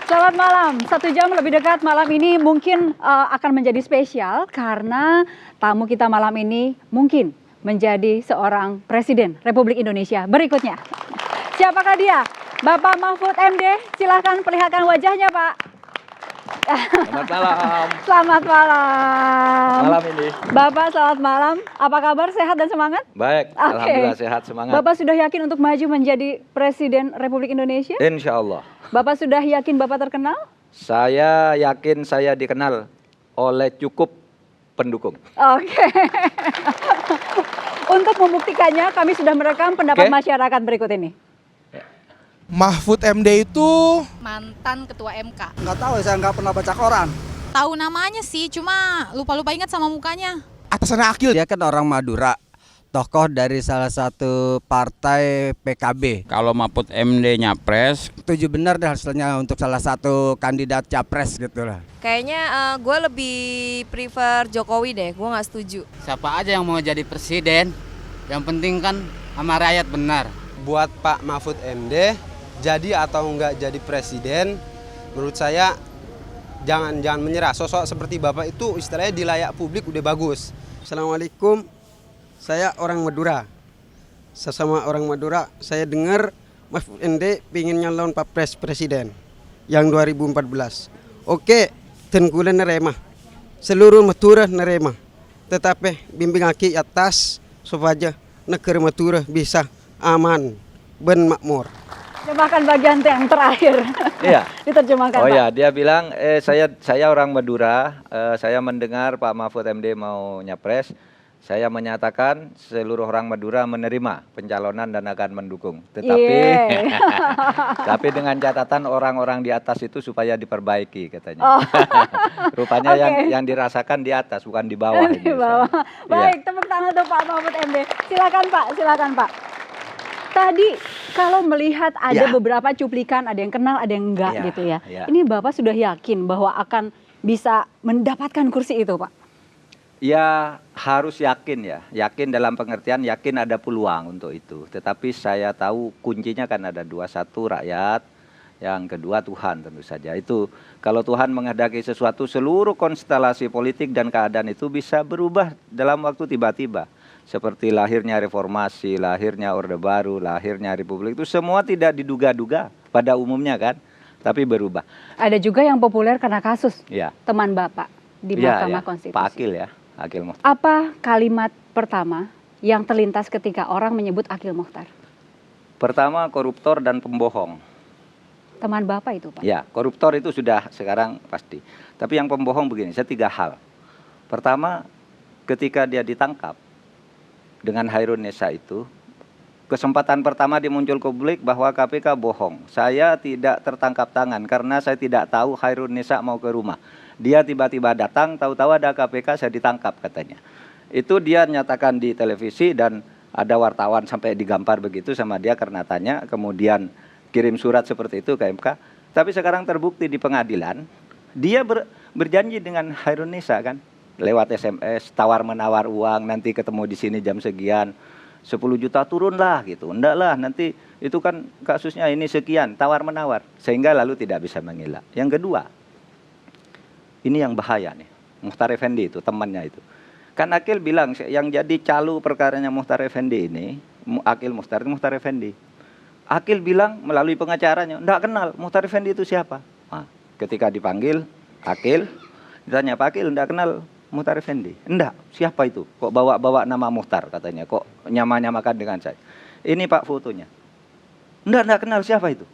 Selamat malam, 1 jam lebih dekat malam ini mungkin akan menjadi spesial karena tamu kita malam ini mungkin menjadi seorang Presiden Republik Indonesia berikutnya. Siapakah dia? Bapak Mahfud MD, silahkan perlihatkan wajahnya Pak. Selamat malam. Selamat malam. Malam ini. Bapak selamat malam, apa kabar, sehat dan semangat? Baik, alhamdulillah sehat, semangat. Bapak sudah yakin untuk maju menjadi Presiden Republik Indonesia? Insya Allah. Bapak sudah yakin Bapak terkenal? Saya yakin saya dikenal oleh cukup pendukung. Oke. Untuk membuktikannya kami sudah merekam pendapat masyarakat berikut ini. Mahfud MD itu mantan ketua MK. Nggak tahu, saya nggak pernah baca koran. Tahu namanya sih, cuma lupa-lupa ingat sama mukanya. atasannya Akil. Dia kan orang Madura, tokoh dari salah satu partai PKB. Kalau Mahfud MD nyapres, Setuju benar deh hasilnya untuk salah satu kandidat capres gitu lah. Kayaknya gue lebih prefer Jokowi deh, gue nggak setuju. Siapa aja yang mau jadi presiden, yang penting kan sama rakyat benar. Buat Pak Mahfud MD, jadi atau enggak jadi presiden, menurut saya jangan menyerah. Sosok seperti Bapak itu istilahnya di layak publik udah bagus. Assalamualaikum, saya orang Madura. Sesama orang Madura, saya dengar Mahfud MD ingin nyalon Pak Presiden yang 2014. Oke, tengkulan nerema. Seluruh Madura nerema. Tetapi bimbing aki atas supaya negara Madura bisa aman dan makmur. Terjemahkan bagian yang terakhir. Iya. Diterjemahkan. Oh Pak. ya, dia bilang saya orang Madura, saya mendengar Pak Mahfud MD mau nyapres. Saya menyatakan seluruh orang Madura menerima pencalonan dan akan mendukung. Tetapi tapi dengan catatan orang-orang di atas itu supaya diperbaiki katanya. Oh. Rupanya Oke. yang dirasakan di atas bukan di bawah. Di bawah. Baik, tepuk tangan untuk Pak Mahfud MD. Silakan Pak, silakan Pak. Tadi kalau melihat ada beberapa cuplikan, ada yang kenal, ada yang enggak gitu ya. Ini Bapak sudah yakin bahwa akan bisa mendapatkan kursi itu, Pak? Ya harus yakin ya, yakin dalam pengertian yakin ada peluang untuk itu. Tetapi saya tahu kuncinya kan ada dua, satu rakyat, yang kedua Tuhan tentu saja. Itu kalau Tuhan menghendaki sesuatu, seluruh konstelasi politik dan keadaan itu bisa berubah dalam waktu tiba-tiba. Seperti lahirnya reformasi, lahirnya Orde Baru, lahirnya Republik, itu semua tidak diduga-duga pada umumnya kan, tapi berubah. Ada juga yang populer karena kasus teman Bapak di Mahkamah Konstitusi. Pak Akil ya, Akil Mukhtar. Apa kalimat pertama yang terlintas ketika orang menyebut Akil Mukhtar? Pertama, koruptor dan pembohong. Teman Bapak itu, Pak? Ya, koruptor itu sudah sekarang pasti. Tapi yang pembohong begini, saya 3 hal. Pertama, ketika dia ditangkap dengan Hairun Nisa itu, kesempatan pertama dimuncul ke publik bahwa KPK bohong. Saya tidak tertangkap tangan karena saya tidak tahu Hairun Nisa mau ke rumah. Dia tiba-tiba datang, tahu-tahu ada KPK, saya ditangkap katanya. Itu dia nyatakan di televisi dan ada wartawan sampai digampar begitu sama dia karena tanya, kemudian kirim surat seperti itu ke MK. Tapi sekarang terbukti di pengadilan, dia berjanji dengan Hairun Nisa kan, lewat SMS, tawar-menawar uang, nanti ketemu di sini jam sekian, 10 juta turunlah gitu. Enggak lah, nanti itu kan kasusnya ini sekian, tawar-menawar. Sehingga lalu tidak bisa mengelak. Yang kedua, ini yang bahaya nih, Mukhtar Effendi itu, temannya itu. Kan Akil bilang, yang jadi calo perkaranya Mukhtar Effendi ini, Akil Mukhtar Effendi. Akil bilang melalui pengacaranya, enggak kenal Mukhtar Effendi itu siapa. Nah, ketika dipanggil, Akil, ditanya, Pak Akil enggak kenal Mukhtar Effendi? Enggak, siapa itu? Kok bawa-bawa nama Mukhtar katanya, kok nyamakan dengan saya. Ini Pak fotonya. Enggak kenal siapa itu.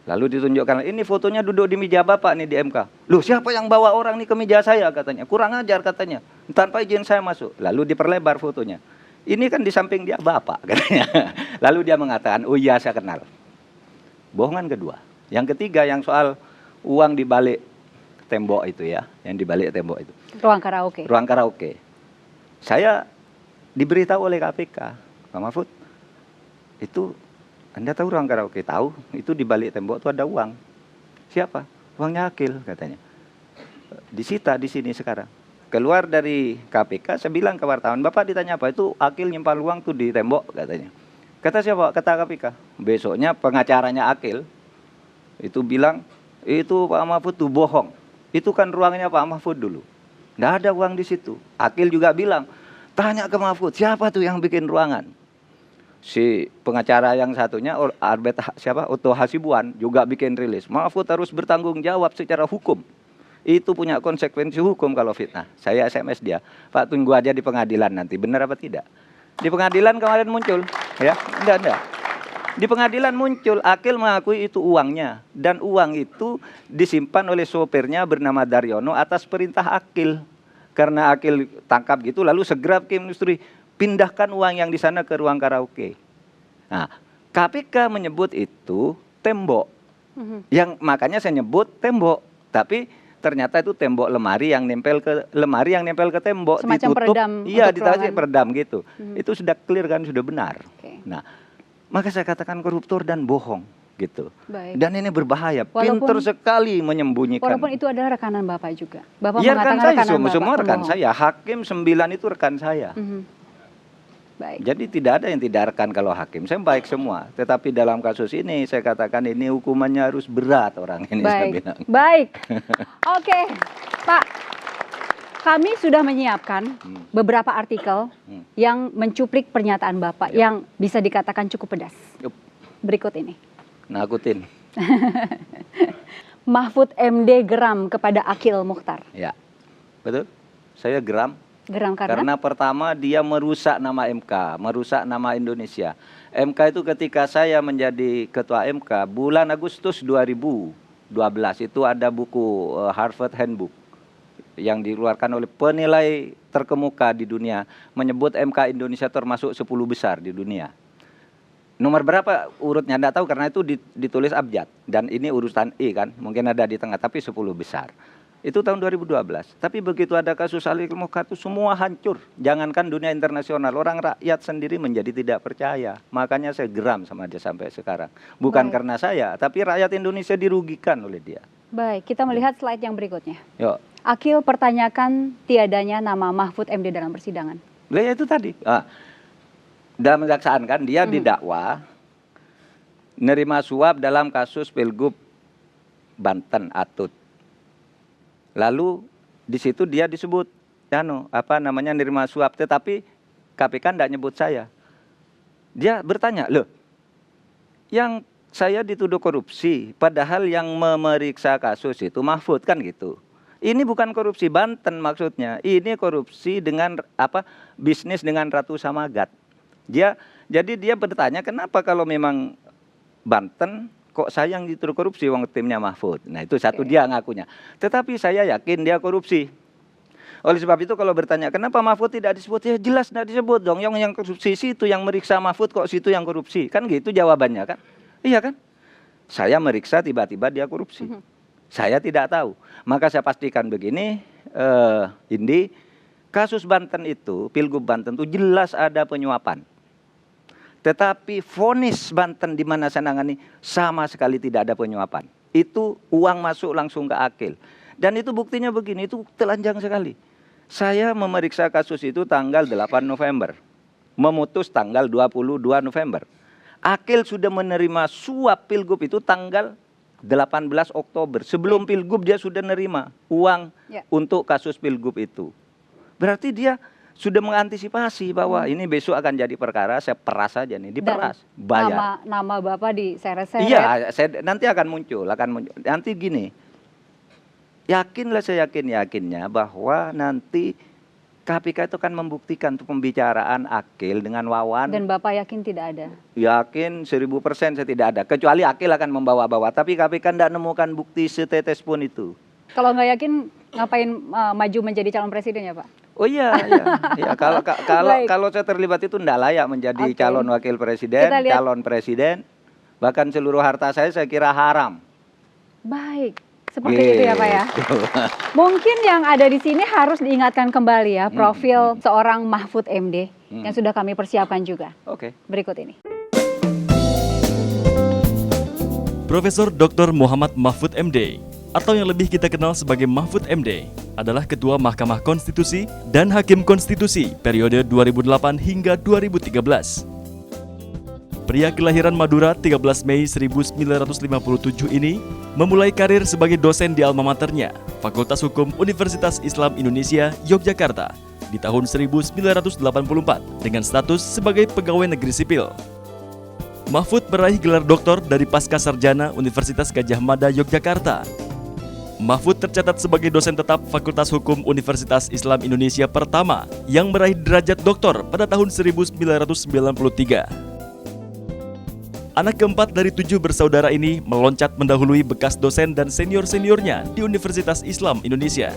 Lalu ditunjukkan, ini fotonya duduk di meja Bapak nih di MK. Loh, siapa yang bawa orang nih ke meja saya katanya. Kurang ajar katanya, tanpa izin saya masuk. Lalu diperlebar fotonya. Ini kan di samping dia Bapak katanya. Lalu dia mengatakan, oh iya saya kenal. Bohongan kedua. Yang ketiga yang soal uang di balik tembok itu ya, yang di balik tembok itu. Ruang karaoke. Ruang karaoke. Saya diberitahu oleh KPK, Pak Mahfud, itu Anda tahu ruang karaoke? Tahu, itu di balik tembok itu ada uang. Siapa? Uangnya Akil katanya. Disita di sini sekarang. Keluar dari KPK, saya bilang ke wartawan, Bapak ditanya apa? Itu Akil nyimpan uang tuh di tembok katanya. Kata siapa? Kata KPK. Besoknya pengacaranya Akil itu bilang, itu Pak Mahfud tuh bohong. Itu kan ruangnya Pak Mahfud dulu. Nggak ada uang di situ. Akil juga bilang, tanya ke Mahfud, siapa tuh yang bikin ruangan? Si pengacara yang satunya, Otto Hasibuan juga bikin rilis. Mahfud harus bertanggung jawab secara hukum. Itu punya konsekuensi hukum kalau fitnah. Saya SMS dia, Pak tunggu aja di pengadilan nanti, benar apa tidak? Di pengadilan kemarin muncul, ya, enggak. Di pengadilan muncul, Akil mengakui itu uangnya. Dan uang itu disimpan oleh sopirnya bernama Daryono atas perintah Akil. Karena Akil tangkap gitu, lalu segera ke industri, pindahkan uang yang di sana ke ruang karaoke. Nah, KPK menyebut itu tembok. Yang makanya saya nyebut tembok. Tapi ternyata itu tembok lemari yang nempel ke tembok. Semacam ditutup, peredam iya, untuk ditarik ruangan. peredam gitu. Itu sudah clear kan, sudah benar. Oke. Nah, maka saya katakan koruptor dan bohong gitu. Baik. Dan ini berbahaya, Walaupun- pinter sekali menyembunyikan. Walaupun itu adalah rekanan Bapak juga. Bapak Iya, rekan mengatakan saya, rekanan Bapak. semua rekan pembohong. saya. Hakim 9 itu rekan saya. Baik. Jadi tidak ada yang tidak rekan kalau hakim. Saya baik semua. Tetapi dalam kasus ini saya katakan ini hukumannya harus berat orang ini. Saya Baik. bilang. Baik. Oke, Pak. Kami sudah menyiapkan beberapa artikel yang mencuplik pernyataan Bapak yang bisa dikatakan cukup pedas. Yup, Berikut ini. nakutin. Mahfud MD geram kepada Akil Mukhtar. Ya, betul. Saya geram. Geram Karena pertama dia merusak nama MK, merusak nama Indonesia. MK itu ketika saya menjadi ketua MK bulan Agustus 2012 itu ada buku Harvard Handbook yang dikeluarkan oleh penilai terkemuka di dunia menyebut MK Indonesia termasuk 10 besar di dunia. Nomor berapa urutnya enggak tahu karena itu ditulis abjad dan ini urutan E kan, mungkin ada di tengah tapi 10 besar. Itu tahun 2012. Tapi begitu ada kasus Akil Mukhtar itu semua hancur. Jangankan dunia internasional, orang rakyat sendiri menjadi tidak percaya. Makanya saya geram sama dia sampai sekarang. Bukan Baik. karena saya, tapi rakyat Indonesia dirugikan oleh dia. Baik, kita melihat slide yang berikutnya. Yuk. Akil pertanyakan tiadanya nama Mahfud MD dalam persidangan. Lah ya itu tadi. Dalam kejaksaan kan dia didakwa nerima suap dalam kasus Pilgub Banten Atut. Lalu di situ dia disebut nerima suap, tetapi KPK tidak nyebut saya. Dia bertanya, loh, yang saya dituduh korupsi, padahal yang memeriksa kasus itu Mahfud kan gitu. Ini bukan korupsi Banten maksudnya, ini korupsi dengan bisnis dengan Ratu Samagat. Jadi dia bertanya kenapa kalau memang Banten kok saya yang dituduh korupsi wong timnya Mahfud. Nah itu satu dia ngakunya. Tetapi saya yakin dia korupsi. Oleh sebab itu kalau bertanya kenapa Mahfud tidak disebut, ya jelas tidak disebut dong. Yang korupsi situ yang meriksa Mahfud kok situ yang korupsi. Kan gitu jawabannya kan. Iya kan. Saya meriksa tiba-tiba dia korupsi. Saya tidak tahu. Maka saya pastikan begini, Indi, kasus Banten itu, Pilgub Banten itu jelas ada penyuapan. Tetapi vonis Banten di mana saya nangani sama sekali tidak ada penyuapan. Itu uang masuk langsung ke Akil. Dan itu buktinya begini, itu telanjang sekali. Saya memeriksa kasus itu tanggal 8 November. Memutus tanggal 22 November. Akil sudah menerima suap Pilgub itu tanggal 18 Oktober. Sebelum Pilgub dia sudah menerima uang untuk kasus Pilgub itu. Berarti dia sudah mengantisipasi bahwa ini besok akan jadi perkara, saya peras saja nih, diperas, bayar. Nama Bapak diseret-seret. Iya, nanti akan muncul. Nanti gini, saya yakinnya bahwa nanti KPK itu akan membuktikan untuk pembicaraan Akil dengan Wawan. Dan Bapak yakin tidak ada? Yakin 1000% saya tidak ada. Kecuali Akil akan membawa-bawa, tapi KPK tidak menemukan bukti setetes pun itu. Kalau nggak yakin, ngapain maju menjadi calon presiden ya Pak? Oh iya. Kalau saya terlibat itu tidak layak menjadi calon wakil presiden, calon presiden, bahkan seluruh harta saya kira haram. Baik, seperti itu ya Pak ya. Mungkin yang ada di sini harus diingatkan kembali ya profil seorang Mahfud MD yang sudah kami persiapkan juga. Oke. Berikut ini. Profesor Dr. Muhammad Mahfud MD atau yang lebih kita kenal sebagai Mahfud MD adalah Ketua Mahkamah Konstitusi dan Hakim Konstitusi periode 2008 hingga 2013. Pria kelahiran Madura 13 Mei 1957 ini memulai karir sebagai dosen di alma maternya, Fakultas Hukum Universitas Islam Indonesia, Yogyakarta, di tahun 1984 dengan status sebagai pegawai negeri sipil. Mahfud meraih gelar doktor dari Pasca Sarjana Universitas Gadjah Mada, Yogyakarta. Mahfud tercatat sebagai dosen tetap Fakultas Hukum Universitas Islam Indonesia pertama yang meraih derajat doktor pada tahun 1993. Anak keempat dari 7 bersaudara ini meloncat mendahului bekas dosen dan senior-seniornya di Universitas Islam Indonesia.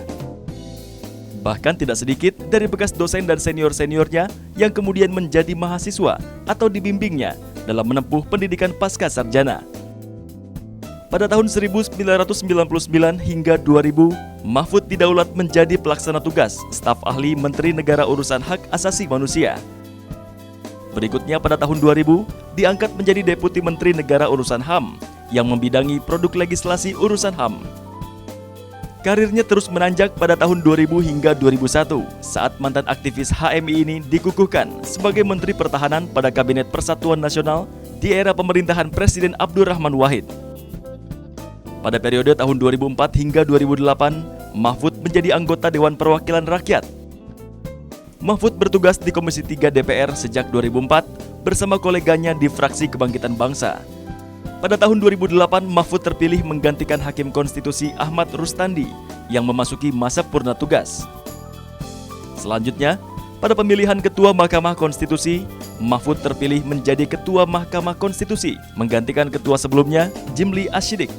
Bahkan tidak sedikit dari bekas dosen dan senior-seniornya yang kemudian menjadi mahasiswa atau dibimbingnya dalam menempuh pendidikan pasca sarjana. Pada tahun 1999 hingga 2000, Mahfud didaulat menjadi pelaksana tugas staf ahli Menteri Negara Urusan Hak Asasi Manusia. Berikutnya pada tahun 2000, diangkat menjadi Deputi Menteri Negara Urusan HAM yang membidangi produk legislasi urusan HAM. Karirnya terus menanjak pada tahun 2000 hingga 2001 saat mantan aktivis HMI ini dikukuhkan sebagai Menteri Pertahanan pada Kabinet Persatuan Nasional di era pemerintahan Presiden Abdurrahman Wahid. Pada periode tahun 2004 hingga 2008, Mahfud menjadi anggota Dewan Perwakilan Rakyat. Mahfud bertugas di Komisi 3 DPR sejak 2004 bersama koleganya di fraksi Kebangkitan Bangsa. Pada tahun 2008, Mahfud terpilih menggantikan Hakim Konstitusi Ahmad Rustandi yang memasuki masa purna tugas. Selanjutnya, pada pemilihan Ketua Mahkamah Konstitusi, Mahfud terpilih menjadi Ketua Mahkamah Konstitusi menggantikan ketua sebelumnya, Jimli Asyidik.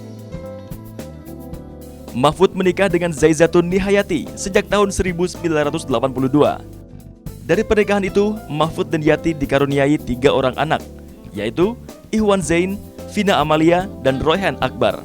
Mahfud menikah dengan Zaizatun Nihayati sejak tahun 1982. Dari pernikahan itu, Mahfud dan Yati dikaruniai 3 orang anak, yaitu Ihwan Zain, Vina Amalia, dan Royhan Akbar.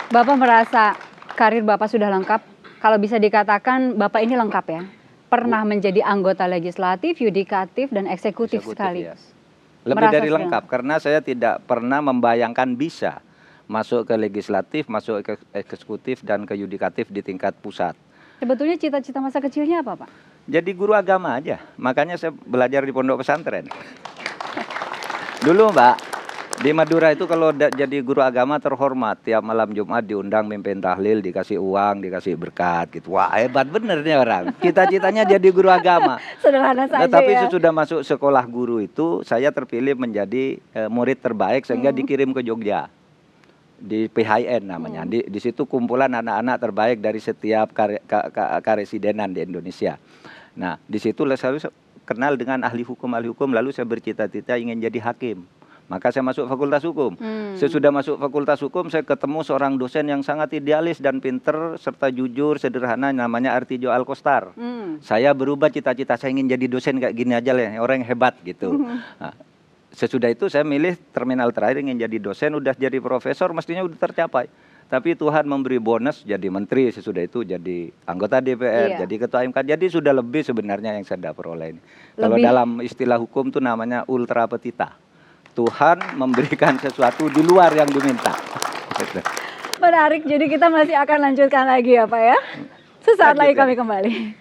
Bapak merasa karir Bapak sudah lengkap? Kalau bisa dikatakan Bapak ini lengkap ya? Pernah menjadi anggota legislatif, yudikatif, dan eksekutif sekali. Yes. Lebih Merasa dari sudah lengkap, karena saya tidak pernah membayangkan bisa masuk ke legislatif, masuk ke eksekutif, dan ke yudikatif di tingkat pusat. Sebetulnya cita-cita masa kecilnya apa, Pak? Jadi guru agama aja, makanya saya belajar di pondok pesantren. Dulu Mbak, di Madura itu kalau jadi guru agama terhormat, tiap malam Jumat diundang mimpin tahlil, dikasih uang, dikasih berkat gitu. Wah, hebat bener nih orang. Cita-citanya jadi guru agama. Sederhana saja Tapi ya. sesudah masuk sekolah guru itu, saya terpilih menjadi murid terbaik sehingga dikirim ke Jogja. Di PHIN namanya. Di situ kumpulan anak-anak terbaik dari setiap karesidenan di Indonesia. Nah, di situ saya kenal dengan ahli hukum, lalu saya bercita-cita ingin jadi hakim. Maka saya masuk Fakultas Hukum. Sesudah masuk Fakultas Hukum, saya ketemu seorang dosen yang sangat idealis dan pinter serta jujur, sederhana, namanya Artijo Alkostar. Saya berubah cita-cita, saya ingin jadi dosen kayak gini aja lah, orang yang hebat gitu. Nah, sesudah itu saya milih terminal terakhir ingin jadi dosen, udah jadi profesor, mestinya udah tercapai. Tapi Tuhan memberi bonus jadi menteri, sesudah itu jadi anggota DPR, jadi ketua MK. Jadi sudah lebih sebenarnya yang saya peroleh ini. Kalau dalam istilah hukum itu namanya ultra petita. Tuhan memberikan sesuatu di luar yang diminta. Menarik, jadi kita masih akan lanjutkan lagi ya Pak ya. Sesaat lagi kami kembali.